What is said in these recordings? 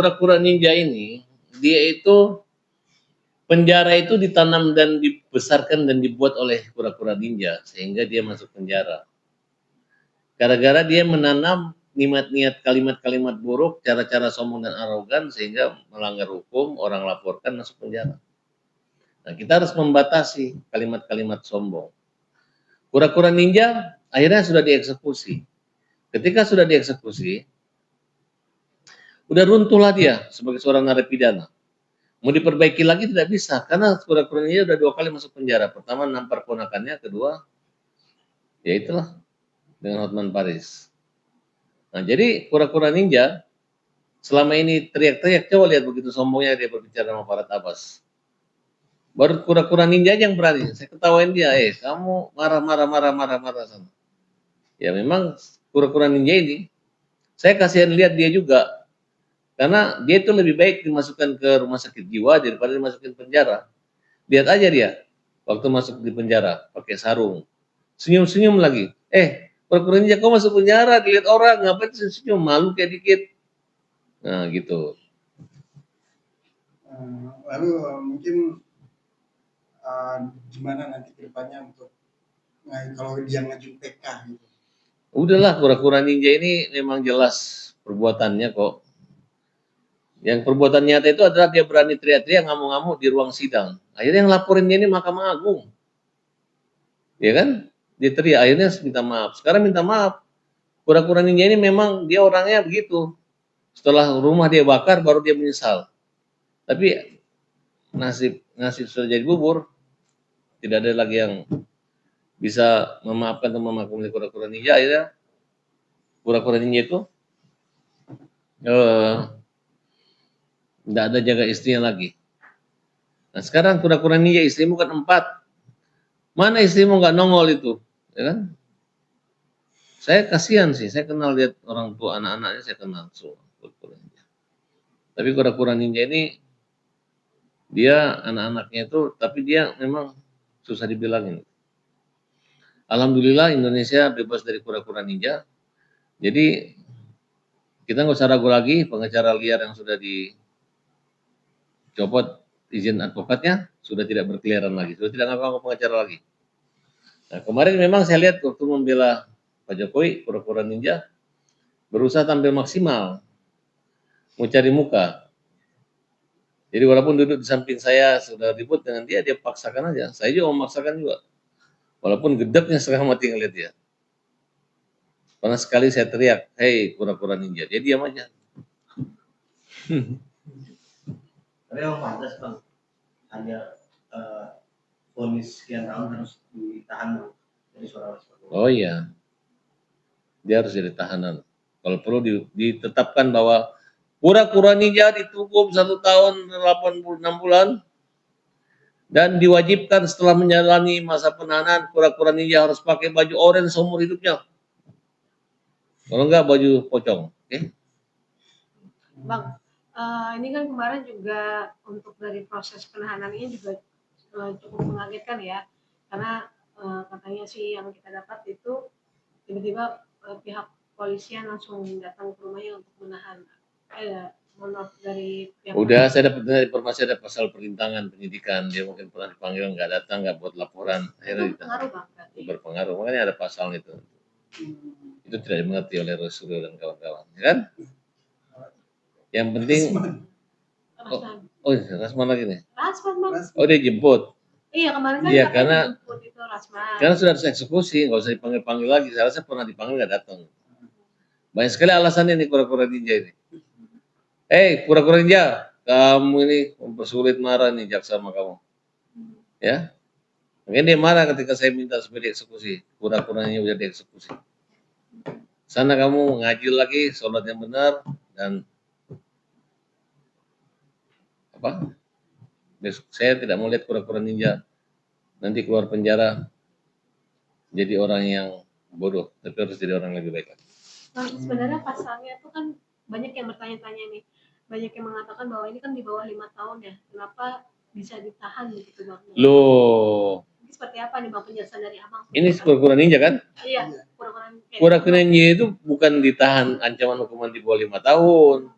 kura-kura ninja ini, dia itu penjara itu ditanam dan dibesarkan dan dibuat oleh kura-kura ninja sehingga dia masuk penjara. Gara-gara dia menanam niat-niat kalimat-kalimat buruk, cara-cara sombong dan arogan sehingga melanggar hukum, orang laporkan masuk penjara. Nah, kita harus membatasi kalimat-kalimat sombong. Kura-kura ninja akhirnya sudah dieksekusi. Ketika sudah dieksekusi, udah runtuhlah dia sebagai seorang narapidana. Mau diperbaiki lagi tidak bisa karena kura-kura ninja udah 2 kali masuk penjara. Pertama nampar ponakannya, kedua ya itulah dengan Hotman Paris. Nah, jadi kura-kura ninja selama ini teriak-teriak, coba lihat begitu sombongnya dia berbicara sama Farhad Abbas. Baru kura-kura ninja yang berani. Saya ketawain dia, kamu marah sana. Ya memang kura-kura ninja ini saya kasihan lihat dia juga. Karena dia itu lebih baik dimasukkan ke rumah sakit jiwa daripada dimasukin penjara. Lihat aja dia waktu masuk di penjara pakai sarung. Senyum-senyum lagi. Kura-kura ninja kau masuk penjara dilihat orang, ngapain senyum, malu kayak dikit. Nah, gitu. Lalu mungkin gimana nanti ke depannya untuk kalau dia ngaju PK gitu? Udahlah, kura-kura ninja ini memang jelas perbuatannya kok. Yang perbuatan nyata itu adalah dia berani teriak-teriak ngamuk-ngamuk di ruang sidang. Akhirnya yang laporin dia ini Mahkamah Agung. Ya kan? Dia teriak, akhirnya minta maaf. Sekarang minta maaf. Kura-kura ninja ini memang dia orangnya begitu. Setelah rumah dia bakar baru dia menyesal. Tapi nasib sudah jadi bubur. Tidak ada lagi yang bisa memaafkan atau memaklumi kura-kura ninja. Akhirnya kura-kura ninja itu tidak ada jaga istrinya lagi. Nah sekarang kura-kura ninja istrimu kan 4. Mana istrimu nggak nongol itu, ya kan? Saya kasihan sih, saya kenal lihat orang tua anak-anaknya, saya kenal semua kura-kura ninja. Tapi kura-kura ninja ini dia anak-anaknya itu, tapi dia memang susah dibilangin. Alhamdulillah Indonesia bebas dari kura-kura ninja. Jadi kita nggak usah ragu lagi, pengacara liar yang sudah dicopot izin advokatnya sudah tidak berkeliaran lagi, sudah tidak ngaku-ngaku pengacara lagi. Nah kemarin memang saya lihat waktu membela Pak Jokowi, kura-kura ninja berusaha tampil maksimal, mau cari muka. Jadi walaupun duduk di samping saya sudah ribut dengan dia paksakan aja. Saya juga memaksakan juga. Walaupun gedeknya setengah mati ngeliat dia. Pernah sekali saya teriak, hei kura-kura ninja, dia diam aja. Tapi emang pantas Bang, hanya vonis sekian tahun harus ditahan dari suara seperti itu. Oh iya, dia harus jadi tahanan. Kalau perlu ditetapkan bahwa kura-kura ninja ditukum 1 tahun 86 bulan dan diwajibkan setelah menjalani masa penahanan kura-kura ninja harus pakai baju oranye seumur hidupnya. Kalau enggak baju pocong, oke? Bang, ini kan kemarin juga untuk dari proses penahanan ini juga cukup mengagetkan ya, karena katanya sih yang kita dapat itu tiba-tiba pihak polisian langsung datang ke rumahnya untuk menahan. Dari pihak udah saya dapat informasi ada pasal perintangan penyidikan, dia mungkin pernah dipanggil nggak datang, nggak buat laporan, akhirnya berpengaruh Bang, berpengaruh, makanya ada pasal itu. Itu tidak dimengerti oleh Rasulullah dan kawan-kawan, ya kan? Yang penting Rasman lagi nih. Rasman Bang. Oh dia jemput. Iya kemarin kan karena jemput itu Rasman. Karena sudah harus eksekusi, nggak usah dipanggil-panggil lagi. Saya rasa pernah dipanggil nggak datang. Banyak sekali alasannya nih kura-kura ninja ini. Kura-kura ninja, kamu ini mempersulit marah nih jaksa sama kamu. Ya, mungkin dia marah ketika saya minta supaya dieksekusi. Kura-kuranya udah dieksekusi. Sana kamu ngaji lagi, sholat yang benar dan saya tidak mau lihat kura-kura ninja nanti keluar penjara jadi orang yang bodoh, tapi harus jadi orang yang lebih baik. Nah, sebenarnya pasalnya itu kan banyak yang bertanya-tanya nih, banyak yang mengatakan bahwa ini kan di bawah 5 tahun ya, kenapa bisa ditahan begitu Bang? Loh, ini seperti apa nih Bang penjelasan dari Abang? Ini kura-kura ninja kan? Iya, kura-kura ninja itu bukan ditahan ancaman hukuman di bawah 5 tahun.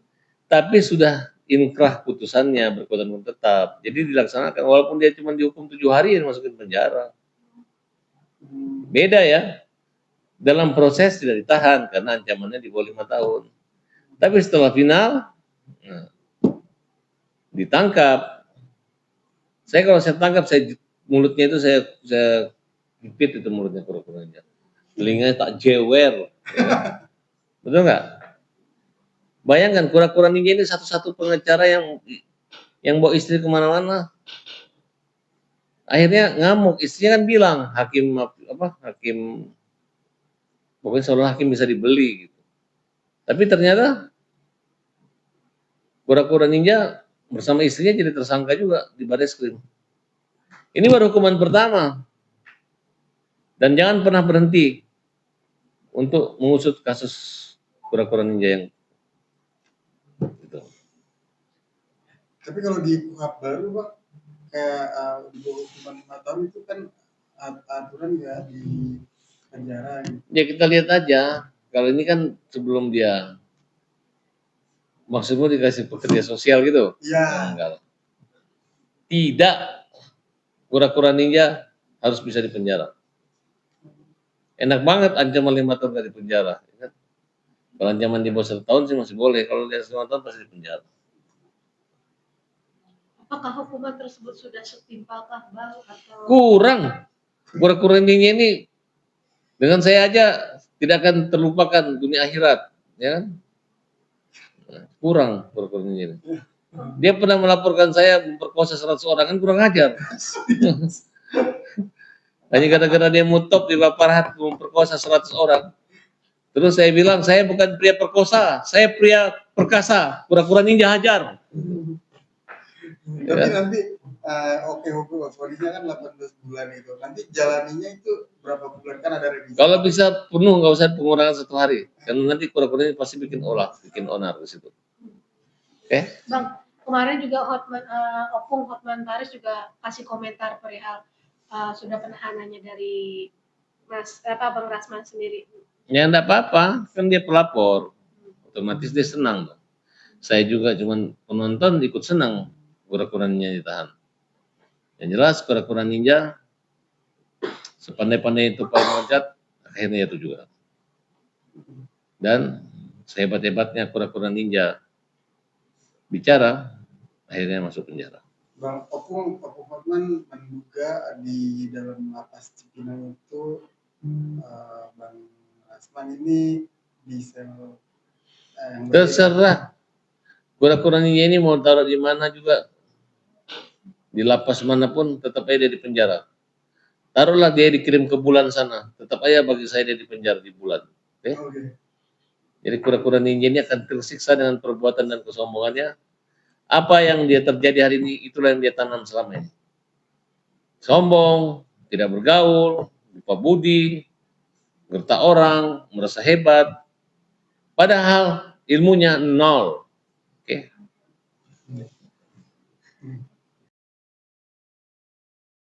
tapi sudah inkrah putusannya berkekuatan hukum tetap. Jadi dilaksanakan walaupun dia cuma dihukum 7 hari yang masukin penjara. Beda ya. Dalam proses tidak ditahan karena ancamannya di bawah 5 tahun. Tapi setelah final ditangkap. Saya kalau saya tangkap, mulutnya itu saya jepit itu mulutnya kura-kuranya. Telinganya tak jewer. Betul nggak? Bayangkan kura-kura ninja ini satu-satu pengacara yang bawa istri kemana-mana. Akhirnya ngamuk, istrinya kan bilang hakim pokoknya seolah hakim bisa dibeli gitu. Tapi ternyata kura-kura ninja bersama istrinya jadi tersangka juga di Bareskrim. Ini baru hukuman pertama. Dan jangan pernah berhenti untuk mengusut kasus kura-kura ninja yang gitu. Tapi kalau di KUHP baru Pak, kayak di bawah hukuman 5 tahun itu kan aturan ya di penjara gitu. Ya kita lihat aja. Kalau ini kan sebelum dia maksudmu dikasih pekerja sosial gitu? Iya. Enggak. Tidak. Kura-kura ninja harus bisa dipenjara. Enak banget ancaman 5 tahun dari penjara. Kalau ancaman di bawah 1 tahun sih masih boleh. Kalau di atas 5 tahun pasti dipenjara. Apakah hukuman tersebut sudah setimpalkah Bang atau Kurang. Kura-kura ninja ini dengan saya aja tidak akan terlupakan dunia akhirat, ya kan? Kurang kura-kura ninja ini. Dia pernah melaporkan saya memperkosa 100 orang, kan kurang ajar. Hanya gara-gara dia mutop di Baparahat memperkosa 100 orang. Terus saya bilang, saya bukan pria perkosa, saya pria perkasa, kura-kura ninja hajar. Tapi nanti oke hukum vonisnya kan 18 bulan itu. Nanti jalaninya itu berapa bulan kan ada revisi. Kalau bisa penuh, nggak usah pengurangan 1 hari. Karena nanti kura-kura ini pasti bikin onar di situ. Oke? Bang, kemarin juga Opung Hotman Paris juga kasih komentar perihal sudah penahanannya dari Bang Rasman sendiri. Ya enggak apa-apa, kan dia pelapor. Otomatis dia senang. Saya juga cuman penonton ikut senang kura-kura ninja ditahan. Yang jelas kura-kura ninja sepandai-pandai itu paling loncat, akhirnya itu juga. Dan sehebat-hebatnya kura-kura ninja bicara, akhirnya masuk penjara. Bang Opung Hotman menduga di dalam lapas Cipinang itu Bang Rasman ini di sel yang Terserah. Kura-kura ninja ini mau taruh di mana juga, di lapas manapun tetap aja dia di penjara. Taruhlah dia dikirim ke bulan sana, tetap aja bagi saya dia di penjara di bulan. Oke? Oke. Jadi kura-kura ninja ini akan tersiksa dengan perbuatan dan kesombongannya. Apa yang dia terjadi hari ini, itulah yang dia tanam selama ini. Sombong, tidak bergaul, lupa budi, gertak orang, merasa hebat. Padahal ilmunya nol.